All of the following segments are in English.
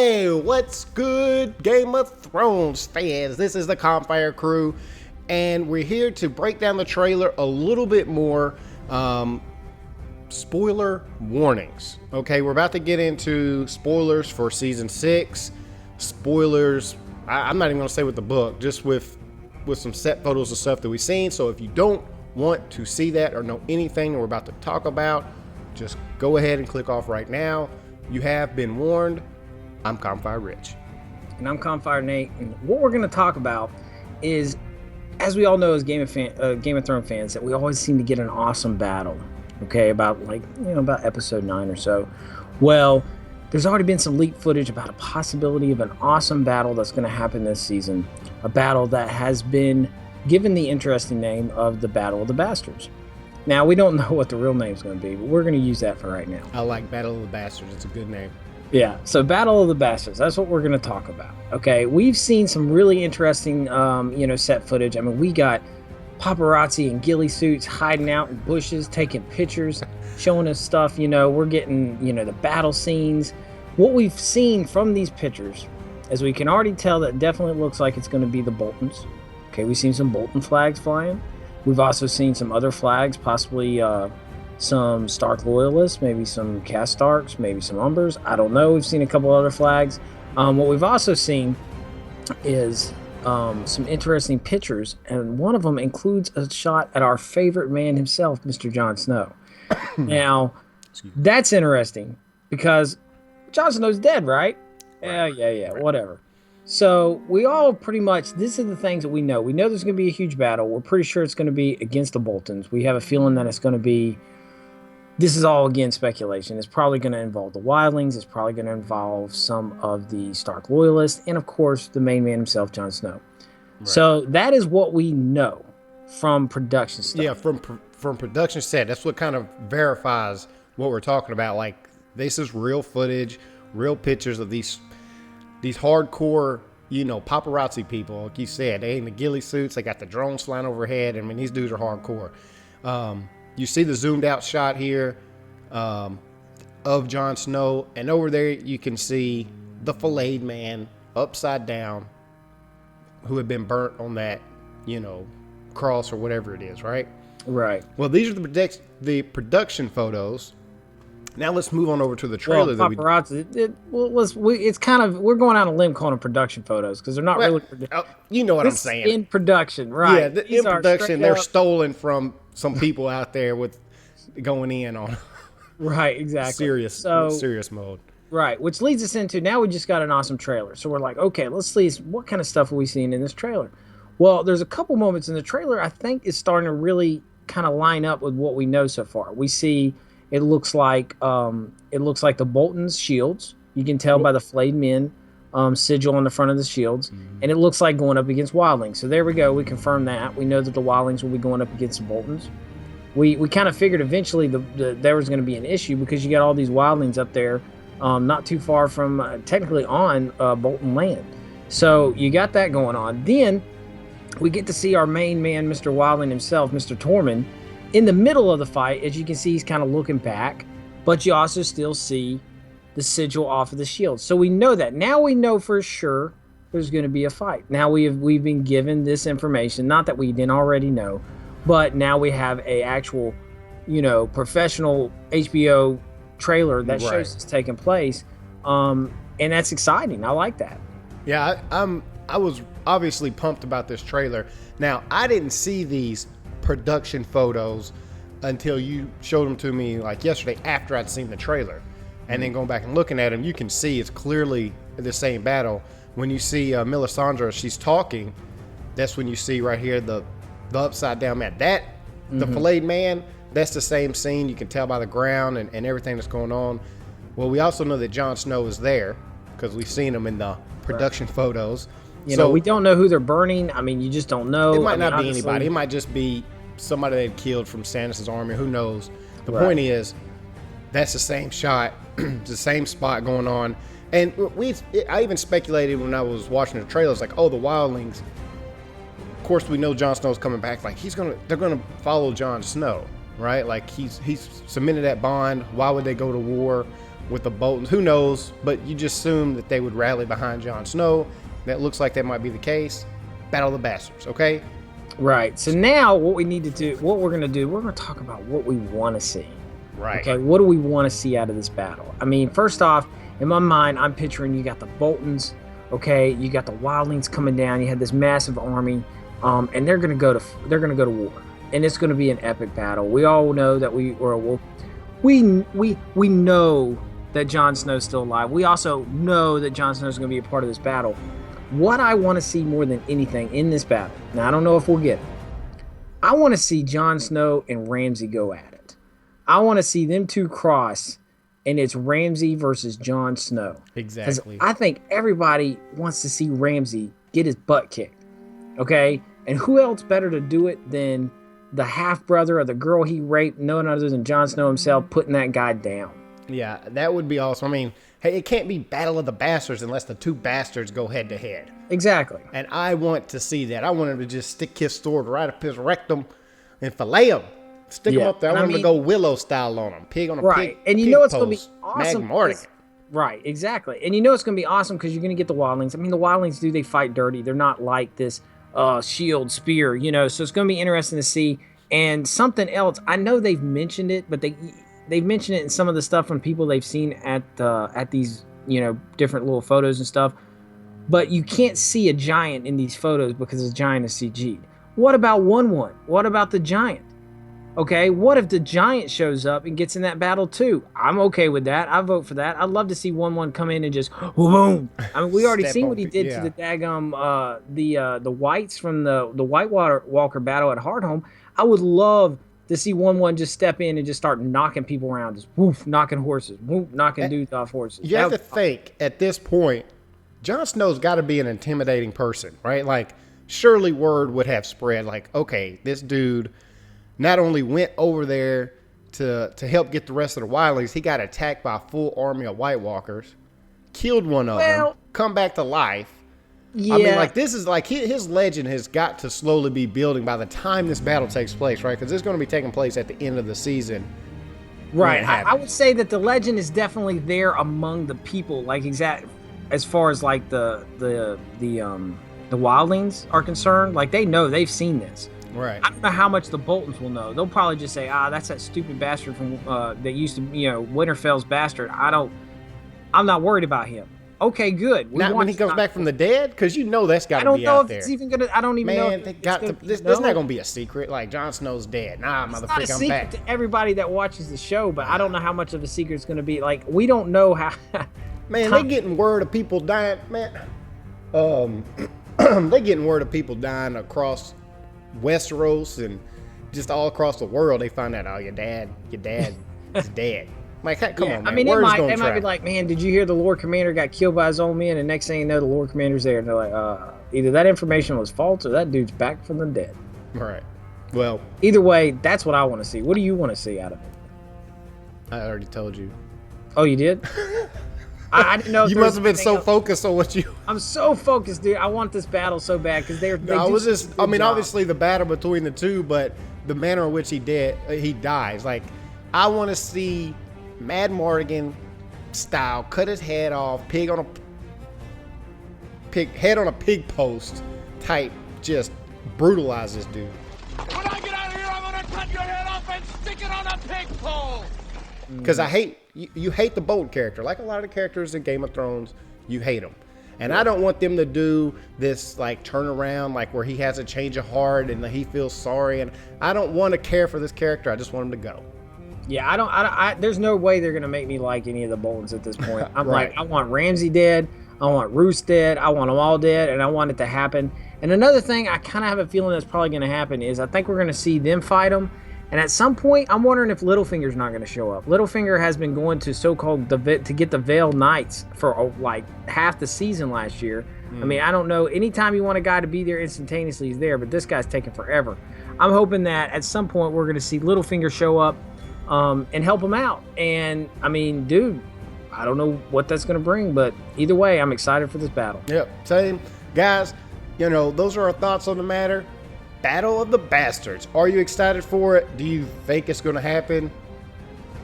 Hey, what's good, Game of Thrones fans? This is the Campfire Crew, and we're here to break down the trailer a little bit more. Spoiler warnings. Okay, we're about to get into spoilers for season 6. Spoilers, I'm not even going to say with the book, just with some set photos of stuff that we've seen. So if you don't want to see that or know anything that we're about to talk about, just go ahead and click off right now. You have been warned. I'm Campfire Rich. And I'm Campfire Nate. And what we're going to talk about is, as we all know as Game of Thrones fans, that we always seem to get an awesome battle. Okay, about episode 9 or so. Well, there's already been some leaked footage about a possibility of an awesome battle that's going to happen this season. A battle that has been given the interesting name of the Battle of the Bastards. Now, we don't know what the real name's going to be, but we're going to use that for right now. I like Battle of the Bastards. It's a good name. Yeah, so Battle of the Bastards, that's what we're going to talk about. Okay, we've seen some really interesting, set footage. I mean, we got paparazzi in ghillie suits hiding out in bushes, taking pictures, showing us stuff. We're getting, the battle scenes. What we've seen from these pictures, as we can already tell, that definitely looks like it's going to be the Boltons. Okay, we've seen some Bolton flags flying. We've also seen some other flags, possibly some Stark loyalists, maybe some Cast Starks, maybe some Umbers. I don't know. We've seen a couple other flags. What we've also seen is some interesting pictures, and one of them includes a shot at our favorite man himself, Mr. Jon Snow. Now, that's interesting because Jon Snow's dead, right? Yeah, whatever. So we all pretty much, this is the things that we know. We know there's going to be a huge battle. We're pretty sure it's going to be against the Boltons. We have a feeling that it's going to be, this is all, again, speculation. It's probably going to involve the wildlings. It's probably going to involve some of the Stark loyalists. And, of course, the main man himself, Jon Snow. Right. So that is what we know from production stuff. Yeah, from production set. That's what kind of verifies what we're talking about. Like, this is real footage, real pictures of these hardcore, paparazzi people. Like you said, they in the ghillie suits. They got the drones flying overhead. I mean, these dudes are hardcore. You see the zoomed out shot here of Jon Snow. And over there, you can see the filleted man upside down who had been burnt on that, cross or whatever it is, right? Right. Well, these are the production photos. Now let's move on over to the trailer. Well, paparazzi. It's kind of, we're going out on a limb calling them production photos because they're not really. You know what I'm saying? In production, right? Yeah, in production, they're stolen from some people out there with going in on. Right, exactly. Serious mode. Right, which leads us into, now we just got an awesome trailer. So we're like, okay, let's see what kind of stuff are we seeing in this trailer. Well, there's a couple moments in the trailer I think is starting to really kind of line up with what we know so far. We see. It looks like the Bolton's shields. You can tell by the flayed men sigil on the front of the shields, and it looks like going up against wildlings. So there we go. We confirm that. We know that the wildlings will be going up against the Boltons. We kind of figured eventually there was going to be an issue because you got all these wildlings up there, not too far from technically on Bolton land. So you got that going on. Then we get to see our main man, Mr. Wildling himself, Mr. Tormund. In the middle of the fight, as you can see, he's kind of looking back, but you also still see the sigil off of the shield. So we know that. Now we know for sure there's going to be a fight. Now we've been given this information, not that we didn't already know, but now we have a actual, professional HBO trailer that shows it's taking place, and that's exciting. I like that. Yeah, I was obviously pumped about this trailer. Now, I didn't see these production photos until you showed them to me like yesterday after I'd seen the trailer, and then going back and looking at them, you can see it's clearly the same battle. When you see Melisandre, she's talking, that's when you see right here the upside down man, the filleted man, that's the same scene. You can tell by the ground and everything that's going on. Well, we also know that Jon Snow is there because we've seen him in the production photos. We don't know who they're burning. I mean, you just don't know. It might not be anybody. It might just be somebody they killed from Stannis' army. Who knows? The point is, that's the same shot, the same spot going on. And I even speculated when I was watching the trailers, like, oh, the wildlings. Of course, we know Jon Snow's coming back. Like, they're gonna follow Jon Snow, right? Like, he's submitted that bond. Why would they go to war? with the Boltons. Who knows? But you just assume that they would rally behind Jon Snow. That looks like that might be the case. Battle of the Bastards, okay? Right. So now what we need to do, what we're going to do, we're going to talk about what we want to see. Right. Okay, what do we want to see out of this battle? I mean, first off, in my mind, I'm picturing you got the Boltons, okay, you got the wildlings coming down, you have this massive army, and they're gonna go to war, and it's gonna be an epic battle. We all know that we know that Jon Snow's still alive. We also know that Jon Snow's gonna be a part of this battle. What I want to see more than anything in this battle, now I don't know if we'll get it. I want to see Jon Snow and Ramsay go at it. I want to see them two cross, and it's Ramsay versus Jon Snow. Exactly. I think everybody wants to see Ramsay get his butt kicked. Okay? And who else better to do it than the half-brother of the girl he raped, none other than Jon Snow himself, putting that guy down. Yeah, that would be awesome. I mean, hey, it can't be Battle of the Bastards unless the two bastards go head-to-head. Exactly. And I want to see that. I want him to just stick his sword right up his rectum and fillet him. Stick him up there. I want him to go Willow style on him. Pig on a pig. And you pig know it's post. going to be awesome. Magmortic. Right, exactly. And you know it's going to be awesome because you're going to get the wildlings. I mean, the wildlings, they fight dirty. They're not like this shield, spear, so it's going to be interesting to see. And something else, I know they've mentioned it, but they've mentioned it in some of the stuff from people they've seen at these, different little photos and stuff. But you can't see a giant in these photos because the giant is CG'd. What about 1-1? What about the giant? Okay, what if the giant shows up and gets in that battle too? I'm okay with that. I vote for that. I'd love to see 1-1 come in and just boom. I mean, we already seen what he did to the daggum the whites from the White Walker battle at Hardhome. I would love to see 1-1 just step in and just start knocking people around, just woof, knocking horses, woof, knocking dudes off horses. You have to think at this point, Jon Snow's got to be an intimidating person, right? Like, surely word would have spread. Like, okay, this dude not only went over there to help get the rest of the wildlings, he got attacked by a full army of White Walkers, killed one of them, come back to life. Yeah. I mean, like, this is like his legend has got to slowly be building by the time this battle takes place, right? Because it's going to be taking place at the end of the season. Right. I would say that the legend is definitely there among the people, like as far as like the wildlings are concerned. Like, they know, they've seen this. Right. I don't know how much the Boltons will know. They'll probably just say, that's that stupid bastard from that used to, Winterfell's bastard. I'm not worried about him. Okay, good. Not when he comes back from the dead, because that's got to be out there. It's even gonna. I don't even know. Man, this is not gonna be a secret. Like, Jon Snow's dead. Nah, motherfucker, I'm back. It's not a secret to everybody that watches the show, but I don't know how much of a secret it's gonna be. Like, we don't know how. Man, they getting word of people dying. Man, they getting word of people dying across Westeros and just all across the world. They find out, your dad is dead. Like, come on, man. I mean, they might be like, man, did you hear the Lord Commander got killed by his own men? And next thing you know, the Lord Commander's there. And they're like, either that information was false or that dude's back from the dead. Right. Well, either way, that's what I want to see. What do you want to see out of it? I already told you. Oh, you did? I didn't know. You must have been so focused on what you. I'm so focused, dude. I want this battle so bad because they're. I mean, obviously the battle between the two, but the manner in which he dies. Like, I want to see Mad Morgan style, cut his head off, head on a pig post type, just brutalize this dude. When I get out of here, I'm gonna cut your head off and stick it on a pig pole. Because I hate you hate the Bolton character, like a lot of the characters in Game of Thrones. You hate them, and I don't want them to do this like turnaround, like where he has a change of heart and he feels sorry. And I don't want to care for this character. I just want him to go. Yeah, I don't. There's no way they're gonna make me like any of the Boltons at this point. I'm right. Like, I want Ramsay dead. I want Roose dead. I want them all dead, and I want it to happen. And another thing, I kind of have a feeling that's probably gonna happen is I think we're gonna see them fight them. And at some point, I'm wondering if Littlefinger's not going to show up. Littlefinger has been going to so-called to get the Vale Knights for like half the season last year. I mean, I don't know. Anytime you want a guy to be there instantaneously, he's there. But this guy's taking forever. I'm hoping that at some point we're going to see Littlefinger show up and help him out. And, I mean, dude, I don't know what that's going to bring. But either way, I'm excited for this battle. Yep, same. Guys, those are our thoughts on the matter. Battle of the Bastards. Are you excited for it? Do you think it's going to happen?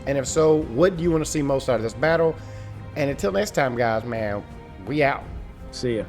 And if so, what do you want to see most out of this battle? And until next time, guys, man, we out. See ya.